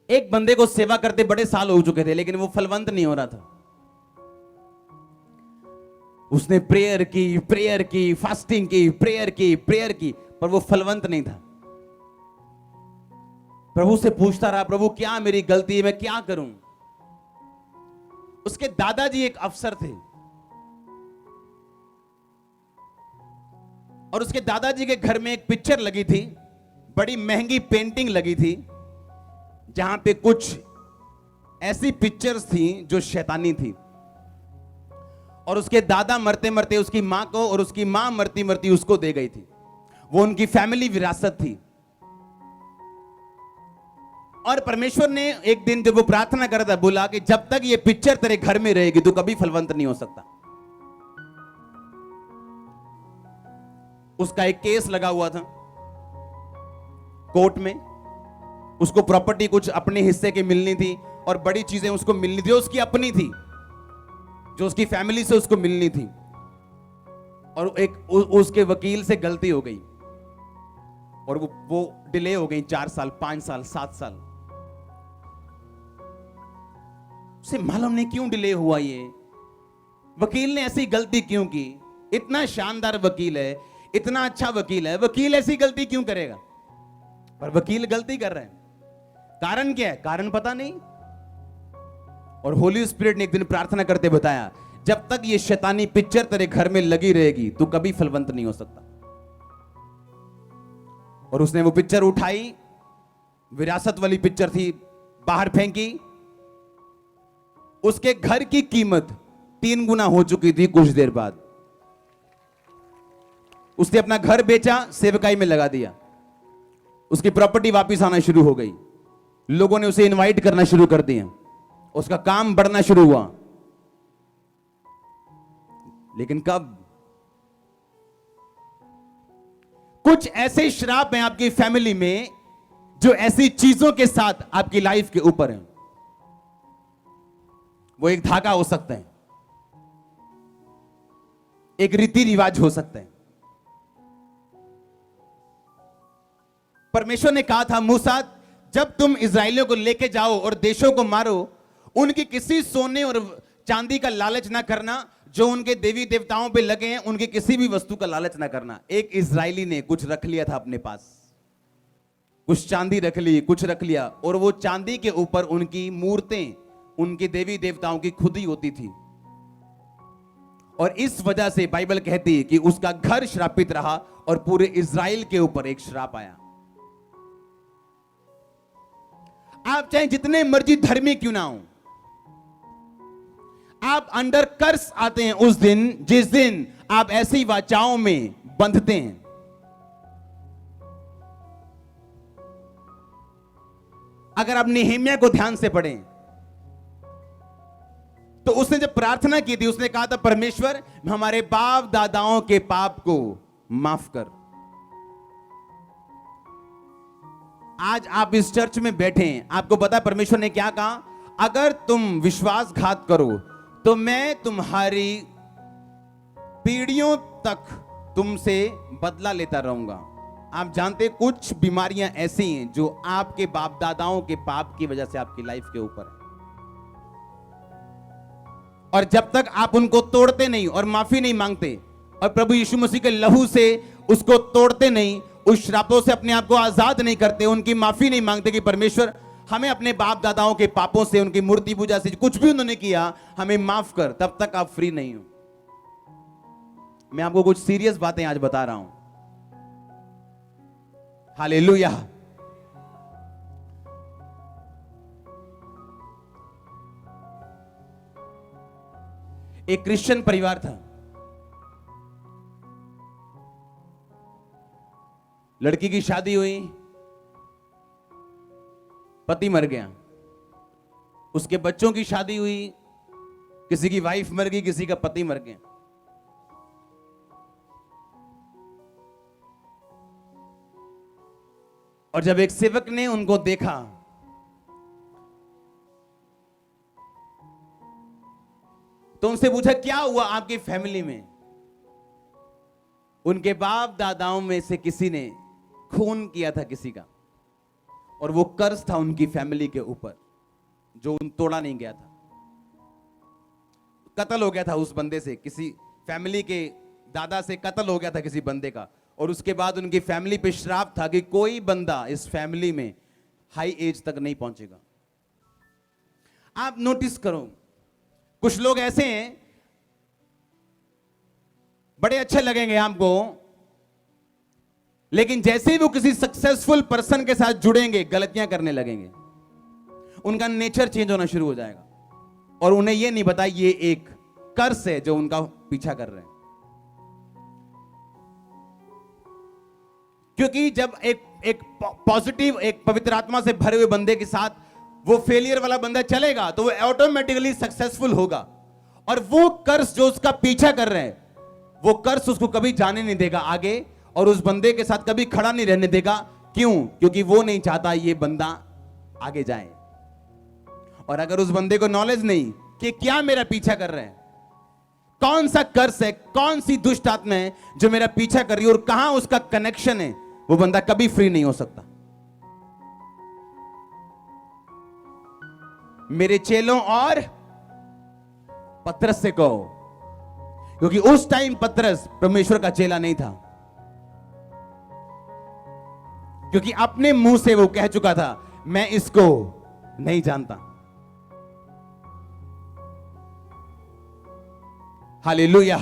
एक बंदे को सेवा करते बड़े साल हो चुके थे, लेकिन वो फलवंत नहीं हो रहा था। उसने प्रेयर की, फास्टिंग की, प्रेयर की, पर वो फलवंत नहीं था। प्रभु से पूछता रहा, प्रभु क्या मेरी गलती है, मैं क्या करूं। उसके दादाजी एक अफसर थे और उसके दादाजी के घर में एक पिक्चर लगी थी, बड़ी महंगी पेंटिंग लगी थी, जहां पे कुछ ऐसी पिक्चर्स थी जो शैतानी थी। और उसके दादा मरते मरते उसकी मां को, और उसकी मां मरती मरती उसको दे गई थी। वो उनकी फैमिली विरासत थी। और परमेश्वर ने एक दिन जब वो प्रार्थना कर रहा था, बोला कि जब तक ये पिक्चर तेरे घर में रहेगी तो कभी फलवंत नहीं हो सकता। उसका एक केस लगा हुआ था कोर्ट में, उसको प्रॉपर्टी कुछ अपने हिस्से की मिलनी थी और बड़ी चीजें उसको मिलनी थी, उसकी अपनी थी, जो उसकी फैमिली से उसको मिलनी थी। और उसके वकील से गलती हो गई और वो डिले हो गई 4 साल, 5 साल, 7 साल। उसे मालूम नहीं क्यों डिले हुआ, ये वकील ने ऐसी गलती क्यों की। इतना शानदार वकील है, इतना अच्छा वकील है, वकील ऐसी गलती क्यों करेगा। पर वकील गलती कर रहे हैं, कारण क्या है, कारण पता नहीं। और होली स्पिरिट ने एक दिन प्रार्थना करते बताया, जब तक ये शैतानी पिक्चर तेरे घर में लगी रहेगी तो कभी फलवंत नहीं हो सकता। और उसने वो पिक्चर उठाई, विरासत वाली पिक्चर थी, बाहर फेंकी। उसके घर की कीमत 3 गुना हो चुकी थी कुछ देर बाद। उसने अपना घर बेचा, सेवकाई में लगा दिया, उसकी प्रॉपर्टी वापस आना शुरू हो गई, लोगों ने उसे इनवाइट करना शुरू कर दिया, उसका काम बढ़ना शुरू हुआ। लेकिन कब कुछ ऐसे श्राप हैं आपकी फैमिली में जो ऐसी चीजों के साथ आपकी लाइफ के ऊपर हैं। वो एक धागा हो सकता है, एक रीति रिवाज हो सकता है। परमेश्वर ने कहा था, मूसा जब तुम इस्राएलियों को लेके जाओ और देशों को मारो, उनकी किसी सोने और चांदी का लालच ना करना, जो उनके देवी देवताओं पे लगे हैं उनकी किसी भी वस्तु का लालच ना करना। एक इस्राएली ने कुछ रख लिया था अपने पास, कुछ चांदी रख ली, कुछ रख लिया, और वो चांदी के ऊपर उनकी मूर्तें, उनके देवी देवताओं की खुदी होती थी। और इस वजह से बाइबल कहती है कि उसका घर श्रापित रहा और पूरे इस्राएल के ऊपर एक श्राप आया। आप चाहे जितने मर्जी धर्मी क्यों ना हो, आप अंडर कर्स आते हैं उस दिन जिस दिन आप ऐसी वाचाओं में बंधते हैं। अगर आप नेहेमिया को ध्यान से पढ़ें तो उसने जब प्रार्थना की थी, उसने कहा था, परमेश्वर हमारे बाप दादाओं के पाप को माफ कर। आज आप इस चर्च में बैठे हैं, आपको पता है परमेश्वर ने क्या कहा, अगर तुम विश्वासघात करो तो मैं तुम्हारी पीढ़ियों तक तुमसे बदला लेता रहूंगा। आप जानते हैं कुछ बीमारियां ऐसी हैं जो आपके बाप दादाओं के पाप की वजह से आपकी लाइफ के ऊपर है, और जब तक आप उनको तोड़ते नहीं और माफी नहीं मांगते और प्रभु यीशु मसीह के लहू से उसको तोड़ते नहीं, उस श्रापों से अपने आप को आजाद नहीं करते, उनकी माफी नहीं मांगते कि परमेश्वर हमें अपने बाप दादाओं के पापों से, उनकी मूर्ति पूजा से, कुछ भी उन्होंने किया हमें माफ कर, तब तक आप फ्री नहीं हो। मैं आपको कुछ सीरियस बातें आज बता रहा हूं। हालेलुया। एक क्रिश्चियन परिवार था, लड़की की शादी हुई, पति मर गया, उसके बच्चों की शादी हुई, किसी की वाइफ मर गई, किसी का पति मर गया। और जब एक सेवक ने उनको देखा तो उनसे पूछा, क्या हुआ आपकी फैमिली में। उनके बाप दादाओं में से किसी ने खून किया था किसी का, और वो कर्ज था उनकी फैमिली के ऊपर जो उन तोड़ा नहीं गया था। कत्ल हो गया था उस बंदे से, किसी फैमिली के दादा से कत्ल हो गया था किसी बंदे का, और उसके बाद उनकी फैमिली पे श्राप था कि कोई बंदा इस फैमिली में हाई एज तक नहीं पहुंचेगा। आप नोटिस करो, कुछ लोग ऐसे हैं, बड़े अच्छे लगेंगे आपको, लेकिन जैसे ही वो किसी सक्सेसफुल पर्सन के साथ जुड़ेंगे गलतियां करने लगेंगे, उनका नेचर चेंज होना शुरू हो जाएगा, और उन्हें यह नहीं पता ये एक कर्स है जो उनका पीछा कर रहे हैं। क्योंकि जब एक पॉजिटिव, एक पवित्र आत्मा से भरे हुए बंदे के साथ वो फेलियर वाला बंदा चलेगा तो वो ऑटोमेटिकली सक्सेसफुल होगा, और वो कर्स जो उसका पीछा कर रहे हैं, वो कर्स उसको कभी जाने नहीं देगा आगे, और उस बंदे के साथ कभी खड़ा नहीं रहने देगा। क्यों? क्योंकि वो नहीं चाहता ये बंदा आगे जाए। और अगर उस बंदे को नॉलेज नहीं कि क्या मेरा पीछा कर रहे हैं, कौन सा कर्स है, कौन सी दुष्ट आत्मा है जो मेरा पीछा कर रही है और कहां उसका कनेक्शन है, वो बंदा कभी फ्री नहीं हो सकता। मेरे चेलों और पतरस से कहो, क्योंकि उस टाइम पतरस परमेश्वर का चेला नहीं था, क्योंकि अपने मुंह से वो कह चुका था मैं इसको नहीं जानता। हालेलुया।